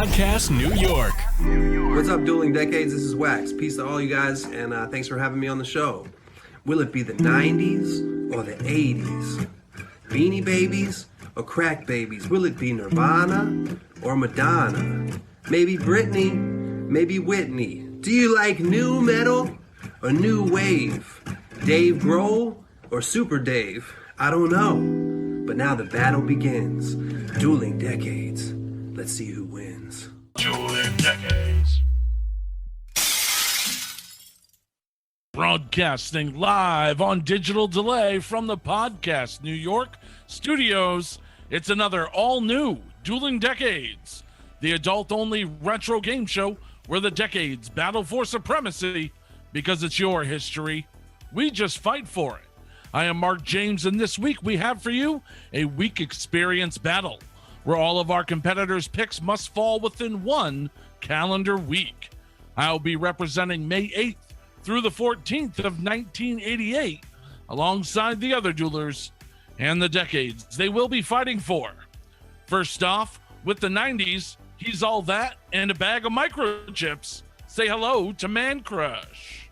Podcast New York. What's up, Dueling Decades? This is Wax. Peace to all you guys, and thanks for having me on the show. Will it be the 90s or the 80s? Beanie Babies or Crack Babies? Will it be Nirvana or Madonna? Maybe Britney, maybe Whitney. Do you like new metal or new wave? Dave Grohl or Super Dave? I don't know. But now the battle begins. Dueling Decades. Let's see who wins. Dueling Decades. Broadcasting live on digital delay from the Podcast New York studios. It's another all-new Dueling Decades, the adult-only retro game show where the decades battle for supremacy because it's your history. We just fight for it. I am Marc James, and this week we have for you a week experience battle where all of our competitors' picks must fall within one calendar week. I'll be representing May 8th through the 14th of 1988 alongside the other duelers and the decades they will be fighting for. First off, with the 90s, he's all that and a bag of microchips. Say hello to Mancrush.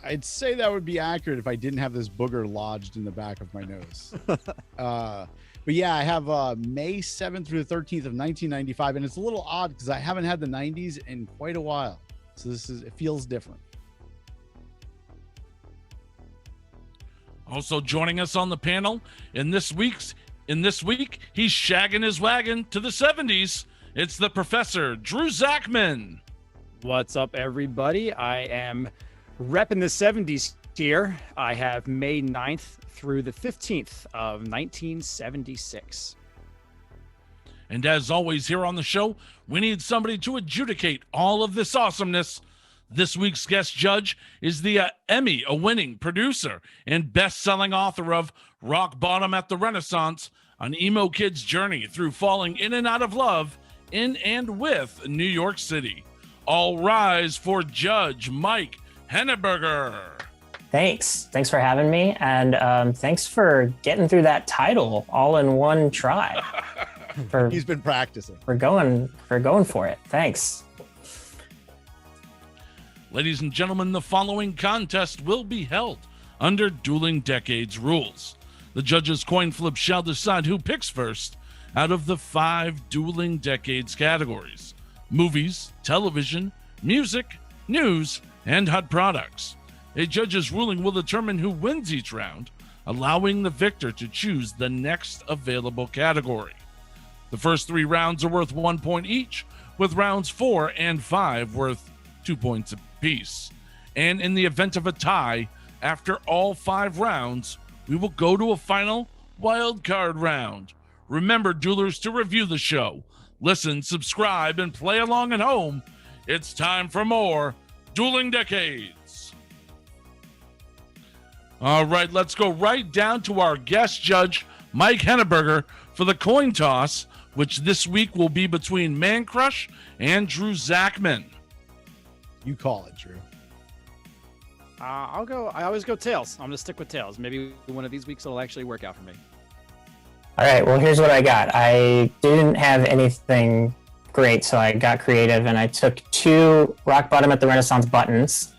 I'd say that would be accurate if I didn't have this booger lodged in the back of my nose. But yeah, I have May 7th through the 13th of 1995, and it's a little odd because I haven't had the 90s in quite a while. So it feels different. Also joining us on the panel in this week, he's shagging his wagon to the 70s. It's the Professor, Drew Zakmin. What's up, everybody? I am repping the 70s here. I have May 9th through the 15th of 1976. And as always here on the show, we need somebody to adjudicate all of this awesomeness. This week's guest judge is the Emmy winning producer and best-selling author of Rock Bottom at the Renaissance, an emo kid's journey through falling in and out of love in and with New York City. All rise for Judge Mike Henneberger. Thanks for having me, and thanks for getting through that title all in one try. He's been practicing. We're going for it. Thanks. Ladies and gentlemen, the following contest will be held under Dueling Decades rules. The judges' coin flip shall decide who picks first out of the 5 Dueling Decades categories: movies, television, music, news, and hot products. A judge's ruling will determine who wins each round, allowing the victor to choose the next available category. The first 3 rounds are worth 1 point each, with rounds 4 and 5 worth 2 points apiece. And in the event of a tie, after all 5 rounds, we will go to a final wild card round. Remember, duelers, to review the show, listen, subscribe, and play along at home. It's time for more Dueling Decades. All right, let's go right down to our guest judge, Mike Henneberger, for the coin toss, which this week will be between Mancrush and Drew Zakmin. You call it, Drew. I always go tails. I'm going to stick with tails. Maybe one of these weeks it'll actually work out for me. All right, well, here's what I got. I didn't have anything great, so I got creative, and I took 2 Rock Bottom at the Renaissance buttons.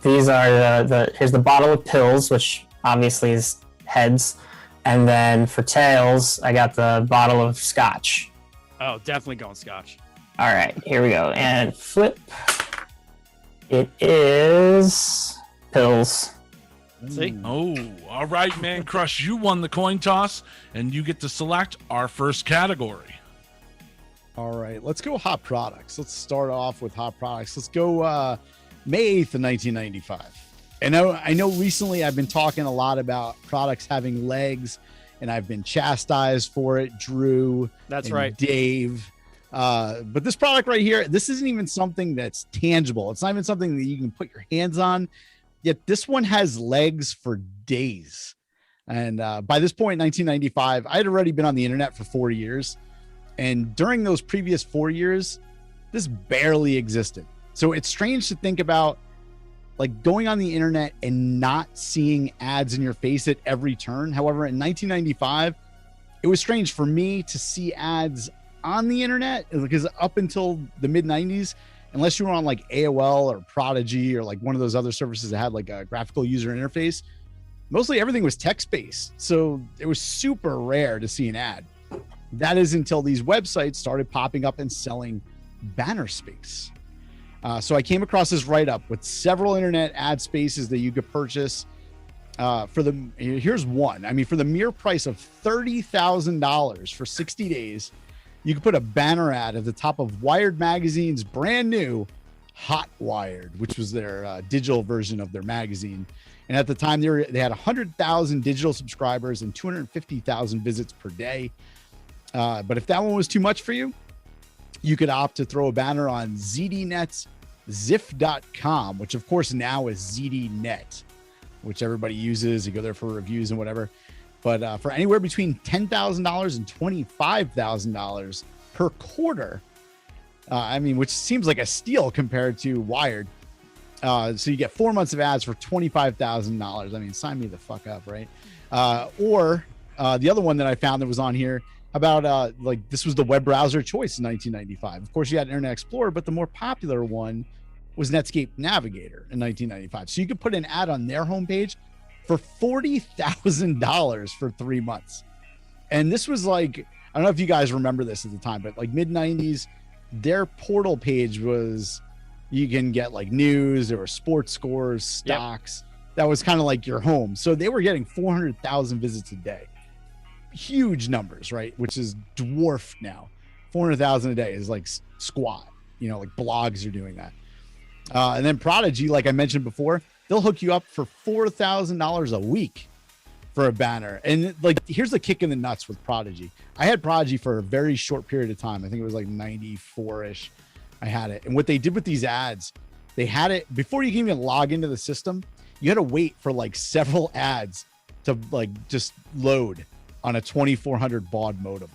These are here's the bottle of pills, which obviously is heads. And then for tails, I got the bottle of scotch. Oh, definitely going scotch. All right, here we go. And flip. It is pills. See? Oh, all right, Mancrush, you won the coin toss, and you get to select our first category. All right, let's go hot products. Let's start off with hot products. Let's go May 8th of 1995. And I know recently I've been talking a lot about products having legs, and I've been chastised for it, Drew. That's and right. Dave. But this product right here, this isn't even something that's tangible. It's not even something that you can put your hands on. Yet this one has legs for days. And by this point in 1995, I had already been on the internet for 4 years. And during those previous 4 years, this barely existed. So it's strange to think about like going on the internet and not seeing ads in your face at every turn. However, in 1995, it was strange for me to see ads on the internet, because up until the mid 90s, unless you were on like AOL or Prodigy or like one of those other services that had like a graphical user interface, mostly everything was text-based. So it was super rare to see an ad. That is until these websites started popping up and selling banner space. So I came across this write-up with several internet ad spaces that you could purchase here's one. I mean, for the mere price of $30,000 for 60 days, you could put a banner ad at the top of Wired Magazine's brand new Hot Wired, which was their digital version of their magazine. And at the time, they had 100,000 digital subscribers and 250,000 visits per day. But if that one was too much for you, you could opt to throw a banner on ZDNet's Ziff.com, which of course now is ZDNet, which everybody uses. You go there for reviews and whatever. But for anywhere between $10,000 and $25,000 per quarter, I mean, which seems like a steal compared to Wired. So you get 4 months of ads for $25,000. I mean, sign me the fuck up, right? Or the other one that I found that was on here about like this was the web browser choice in 1995. Of course, you had Internet Explorer, but the more popular one was Netscape Navigator in 1995. So you could put an ad on their homepage for $40,000 for 3 months. And this was like, I don't know if you guys remember this at the time, but like mid 90s, their portal page was, you can get like news, there were sports scores, stocks. Yep. That was kind of like your home. So they were getting 400,000 visits a day. Huge numbers, right? Which is dwarfed now. 400,000 a day is like squat, you know, like blogs are doing that. And then Prodigy, like I mentioned before, they'll hook you up for $4,000 a week for a banner. And like, here's the kick in the nuts with Prodigy. I had Prodigy for a very short period of time. I think it was like 94-ish. I had it. And what they did with these ads, they had it before you can even log into the system. You had to wait for like several ads to like just load on a 2400 baud modem.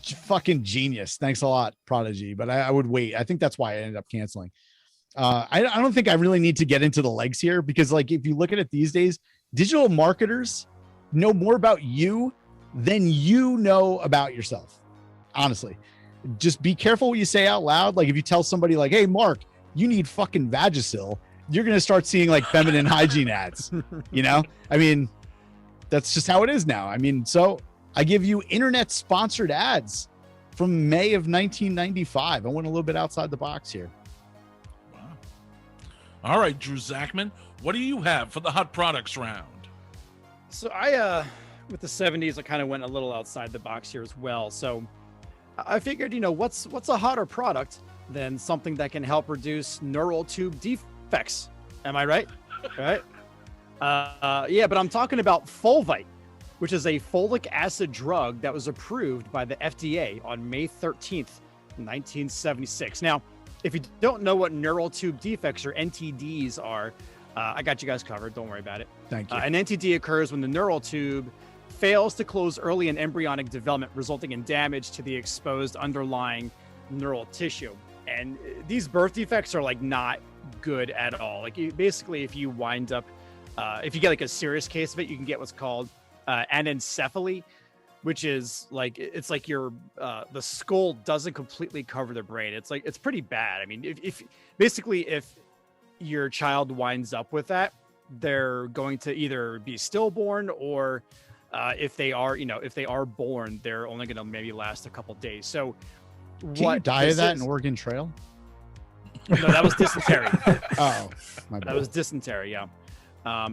Fucking genius. Thanks a lot, Prodigy. But I would wait. I think that's why I ended up canceling. I don't think I really need to get into the legs here, because like if you look at it these days, digital marketers know more about you than you know about yourself. Honestly, just be careful what you say out loud. Like if you tell somebody like, hey, Mark, you need fucking Vagisil, you're going to start seeing like feminine hygiene ads, you know? I mean, that's just how it is now. I mean, so I give you internet sponsored ads from May of 1995. I went a little bit outside the box here. Wow. All right, Drew Zakmin, what do you have for the hot products round? So I, with the 70s, I kind of went a little outside the box here as well. So I figured, you know, what's a hotter product than something that can help reduce neural tube defects? Am I right? Right? Yeah, but I'm talking about Fulvite, which is a folic acid drug that was approved by the FDA on May 13th, 1976. Now, if you don't know what neural tube defects or NTDs are, I got you guys covered. Don't worry about it. Thank you. An NTD occurs when the neural tube fails to close early in embryonic development, resulting in damage to the exposed underlying neural tissue. And these birth defects are like not good at all. Like basically, if you wind up, if you get like a serious case of it, you can get what's called anencephaly, which is like, it's like your the skull doesn't completely cover the brain. It's like, it's pretty bad. I mean, if your child winds up with that, they're going to either be stillborn, or if they are born, they're only going to maybe last a couple days. So can you die of that in Oregon Trail? No, that was dysentery. Oh, my bad. That was dysentery, yeah.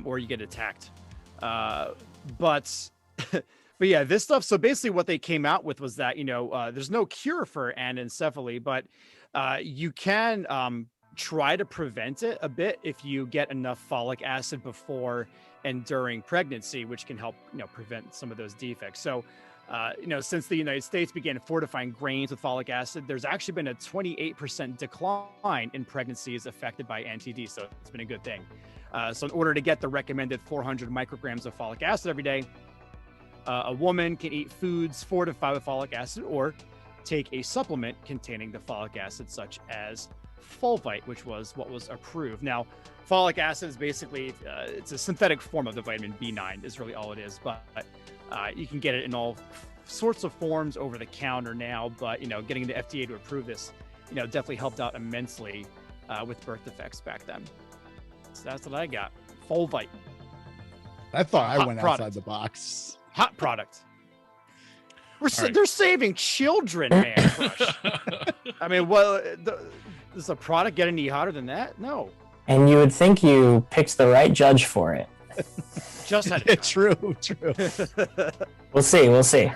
Or you get attacked. But yeah, this stuff. So basically what they came out with was that, there's no cure for anencephaly, but you can try to prevent it a bit if you get enough folic acid before and during pregnancy, which can help, prevent some of those defects. So, since the United States began fortifying grains with folic acid, there's actually been a 28% decline in pregnancies affected by NTD. So it's been a good thing. So in order to get the recommended 400 micrograms of folic acid every day, a woman can eat foods fortified with folic acid or take a supplement containing the folic acid, such as Fulvite, which was what was approved. Now, folic acid is basically, it's a synthetic form of the vitamin B9 is really all it is, but you can get it in all sorts of forms over the counter now, but getting the FDA to approve this, definitely helped out immensely with birth defects back then. So that's what I got. Fulvite. I thought I Hot went product. outside the box. Hot product. right. They're saving children, man. Crush. I mean, does a product get any hotter than that? No. And you would think you picked the right judge for it. Just had True. We'll see.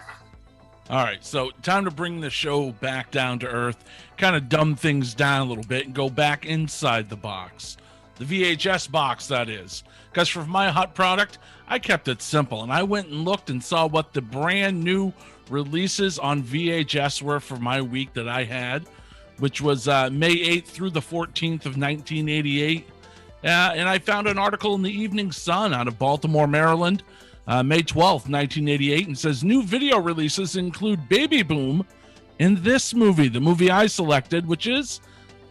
All right, so time to bring the show back down to earth, kind of dumb things down a little bit and go back inside the box. The VHS box, that is. Because for my hot product, I kept it simple, and I went and looked and saw what the brand new releases on VHS were for my week that I had, which was May 8th through the 14th of 1988. And I found an article in the Evening Sun out of Baltimore, Maryland, May 12th, 1988, and says new video releases include Baby Boom in this movie, the movie I selected, which is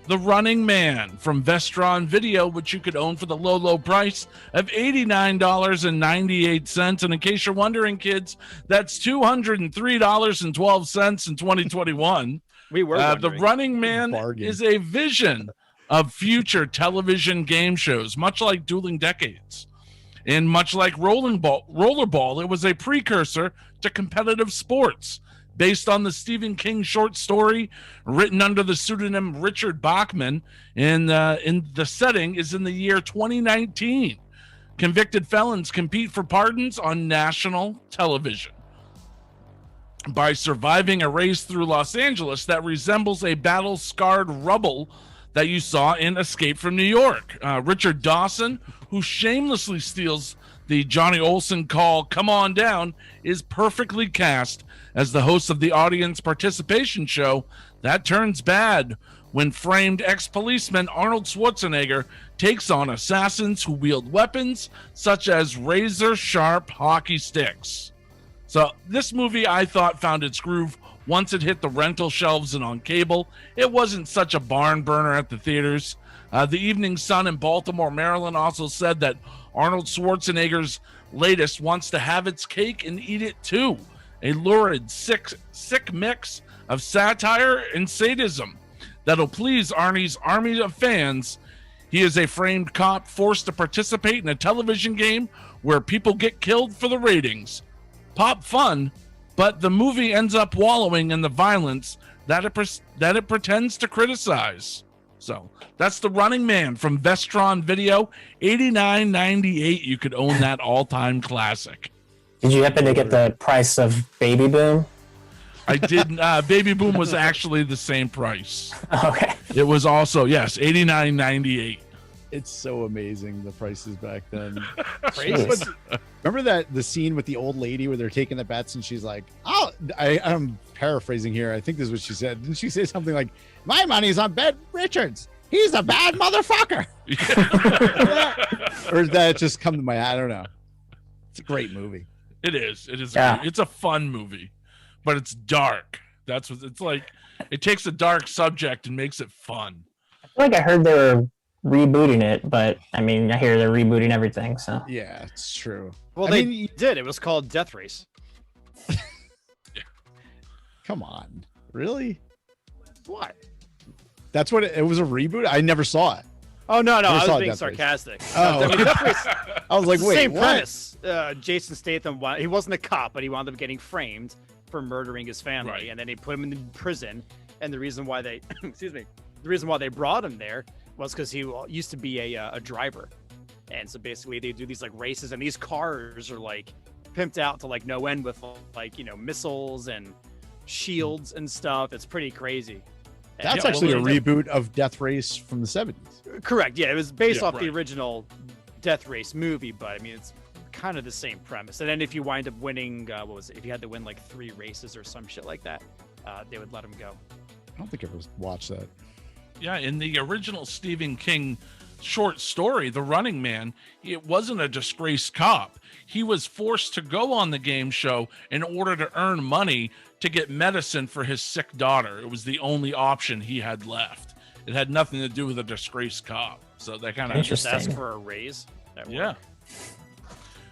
The Running Man from Vestron Video, which you could own for the low price of $89.98. And in case you're wondering, kids, that's $203.12 in 2021. We were The Running Man Bargain. is a vision of future television game shows, much like Dueling Decades. And much like Rollerball, it was a precursor to competitive sports based on the Stephen King short story written under the pseudonym Richard Bachman. And in the setting is in the year 2019. Convicted felons compete for pardons on national television by surviving a race through Los Angeles that resembles a battle-scarred rubble that you saw in Escape from New York. Richard Dawson, who shamelessly steals the Johnny Olsen call, "Come on down," is perfectly cast as the host of the audience participation show That Turns Bad, when framed ex-policeman Arnold Schwarzenegger takes on assassins who wield weapons such as razor-sharp hockey sticks. So this movie, I thought, found its groove once it hit the rental shelves and on cable. It wasn't such a barn burner at the theaters. The Evening Sun in Baltimore, Maryland also said that Arnold Schwarzenegger's latest wants to have its cake and eat it too. A lurid, sick mix of satire and sadism that'll please Arnie's army of fans. He is a framed cop forced to participate in a television game where people get killed for the ratings. Pop fun, but the movie ends up wallowing in the violence that it pretends to criticize. So that's The Running Man from Vestron Video, $89.98. You could own that all-time classic. Did you happen to get the price of Baby Boom? I did. Baby Boom was actually the same price. Okay. It was also, yes, $89.98. It's so amazing, the prices back then. Jeez. Remember the scene with the old lady where they're taking the bets and she's like, "Oh," I'm paraphrasing here. I think this is what she said. Didn't she say something like, "My money's on Ben Richards. He's a bad motherfucker." Or did that just come to my head? I don't know. It's a great movie. It is. Yeah. It's a fun movie, but it's dark. That's what it's like. It takes a dark subject and makes it fun. I feel like I heard they were rebooting it, but I mean, I hear they're rebooting everything, so. Yeah, it's true. Well, they did. It was called Death Race. Come on. Really? What? That's what it was, a reboot? I never saw it. Oh, no. Never I saw was being Death Race. sarcastic. Oh. I mean, Death Race, I was like, wait, same what? premise. Jason Statham, he wasn't a cop, but he wound up getting framed for murdering his family, Right. and then they put him in prison. And the reason why they, the reason why they brought him there was because he used to be a driver, and so basically they do these like races, and these cars are like pimped out to like no end with like missiles and shields and stuff. It's pretty crazy. That's Yeah, actually well, a reboot of Death Race from the 70s. Correct. Yeah, it was based Yeah, off the right. original Death Race movie, but I mean it's kind of the same premise. And then if you wind up winning, what was it? If you had to win like 3 races or some shit like that, they would let him go. I don't think I ever watched that. Yeah, in the original Stephen King short story, The Running Man, it wasn't a disgraced cop. He was forced to go on the game show in order to earn money to get medicine for his sick daughter. It was the only option he had left. It had nothing to do with a disgraced cop. So they kind of Just Interesting. ask for a raise. That yeah. worked.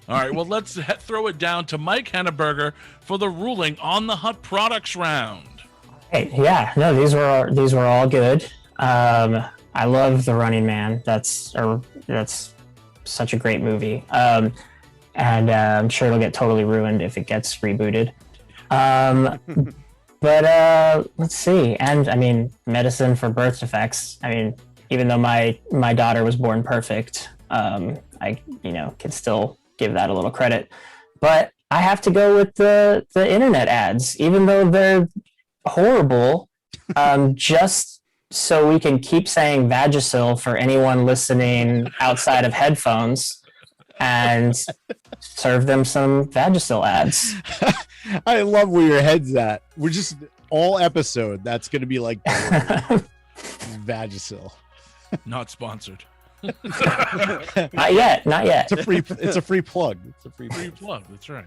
All right, well, let's throw it down to Mike Henneberger for the ruling on the Hut Products round. Hey, yeah, no, these were all good. I love The Running Man. That's such a great movie. And I'm sure it'll get totally ruined if it gets rebooted. But let's see. And I mean, Medicine for Birth Defects. I mean, even though my daughter was born perfect, I can still give that a little credit. But I have to go with the internet ads, even though they're horrible. Just so we can keep saying Vagisil for anyone listening outside of headphones, and serve them some Vagisil ads. I love where your head's at. We're just all episode. That's going to be like Vagisil. Not sponsored. Not yet. It's a free plug. Free plug. That's right.